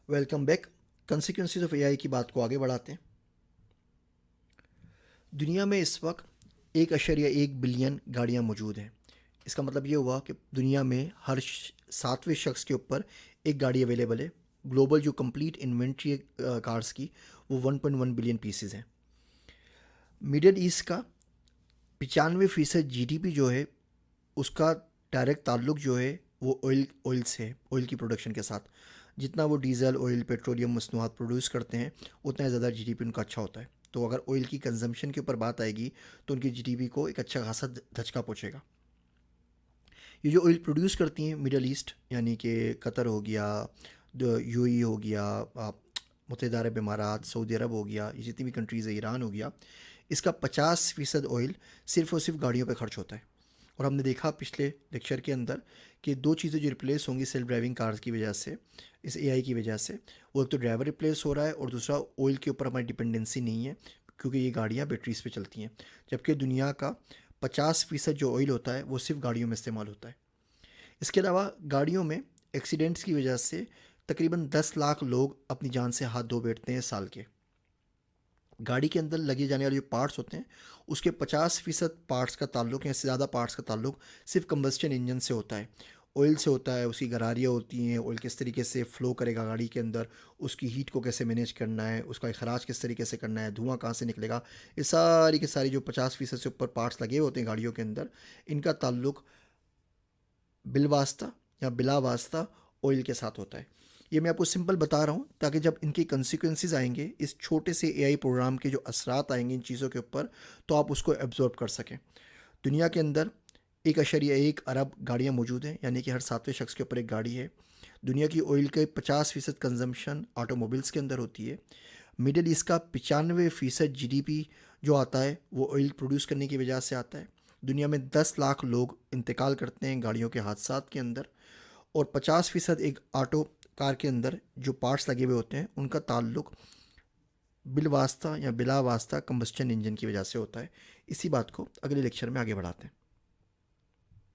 Welcome back. Consequences of A I کی بات کو آگے بڑھاتے ہیں. دنیا میں اس وقت 1.1 بلین گاڑیاں موجود ہیں. اس کا مطلب یہ ہوا کہ دنیا میں ہر 7ویں شخص کے اوپر ایک گاڑی اویلیبل ہے. گلوبل جو کمپلیٹ انوینٹری ہے کارز کی وہ 1.1 بلین پیسز ہیں. میڈل ایسٹ کا 95% جی ڈی پی جو ہے اس کا ڈائریکٹ تعلق جو ہے وہ آئل سے ہے, آئل کی پروڈکشن کے ساتھ. جتنا وہ ڈیزل, آئل, پیٹرولیم مصنوعات پروڈیوس کرتے ہیں اتنا زیادہ جی ڈی پی ان کا اچھا ہوتا ہے. تو اگر آئل کی کنزمپشن کے اوپر بات آئے گی تو ان کی جی ڈی پی کو ایک اچھا خاصا دھچکا پہنچے گا. یہ جو آئل پروڈیوس کرتی ہیں مڈل ایسٹ یعنی کہ قطر ہو گیا, یو اے ہو گیا, متحدہ عرب امارات, سعودی عرب ہو گیا, یہ جتنی بھی کنٹریز ہے, ایران ہو گیا, اس کا 50% آئل صرف اور صرف گاڑیوں پہ خرچ ہوتا ہے. اور ہم نے دیکھا پچھلے لیکچر کے اندر کہ دو چیزیں جو ریپلیس ہوں گی سیلف ڈرائیونگ کارز کی وجہ سے, اس اے آئی کی وجہ سے, وہ ایک تو ڈرائیور ریپلیس ہو رہا ہے اور دوسرا آئل کے اوپر ہماری ڈپینڈنسی نہیں ہے کیونکہ یہ گاڑیاں بیٹریز پہ چلتی ہیں. جبکہ دنیا کا 50% جو آئل ہوتا ہے وہ صرف گاڑیوں میں استعمال ہوتا ہے. اس کے علاوہ گاڑیوں میں ایکسیڈنٹس کی وجہ سے تقریباً 10 لاکھ لوگ اپنی جان سے ہاتھ دھو بیٹھتے ہیں سال کے. گاڑی کے اندر لگے جانے والے جو پارٹس ہوتے ہیں اس کے 50% پارٹس کا تعلق یا سے زیادہ پارٹس کا تعلق صرف کمبسچن انجن سے ہوتا ہے, آئل سے ہوتا ہے. اس کی گراریاں ہوتی ہیں, آئل کس طریقے سے فلو کرے گا گاڑی کے اندر, اس کی ہیٹ کو کیسے مینیج کرنا ہے, اس کا اخراج کس طریقے سے کرنا ہے, دھواں کہاں سے نکلے گا. یہ ساری کی ساری جو 50% سے اوپر پارٹس لگے ہوتے ہیں گاڑیوں کے اندر, ان کا تعلق بالواسطہ یا بلا واسطہ آئل کے ساتھ ہوتا ہے. یہ میں آپ کو سمپل بتا رہا ہوں تاکہ جب ان کے کنسیکوینسز آئیں گے, اس چھوٹے سے اے آئی پروگرام کے جو اثرات آئیں گے ان چیزوں کے اوپر, تو آپ اس کو ایبزورب کر سکیں. دنیا کے اندر 1.1 ارب گاڑیاں موجود ہیں, یعنی کہ ہر 7ویں شخص کے اوپر ایک گاڑی ہے. دنیا کی آئل کے 50% کنزمپشن آٹو موبائلس کے اندر ہوتی ہے. مڈل ایسٹ کا 95% جی ڈی پی جو آتا ہے وہ آئل پروڈیوس کرنے کی وجہ سے آتا ہے. دنیا میں 10 لاکھ لوگ انتقال کرتے ہیں گاڑیوں کے حادثات کے اندر, اور 50% ایک آٹو کار کے اندر جو پارٹس لگے ہوئے ہوتے ہیں ان کا تعلق بالواسطہ یا بلا واسطہ کمبسچن انجن کی وجہ سے ہوتا ہے. اسی بات کو اگلے لیکچر میں آگے بڑھاتے ہیں.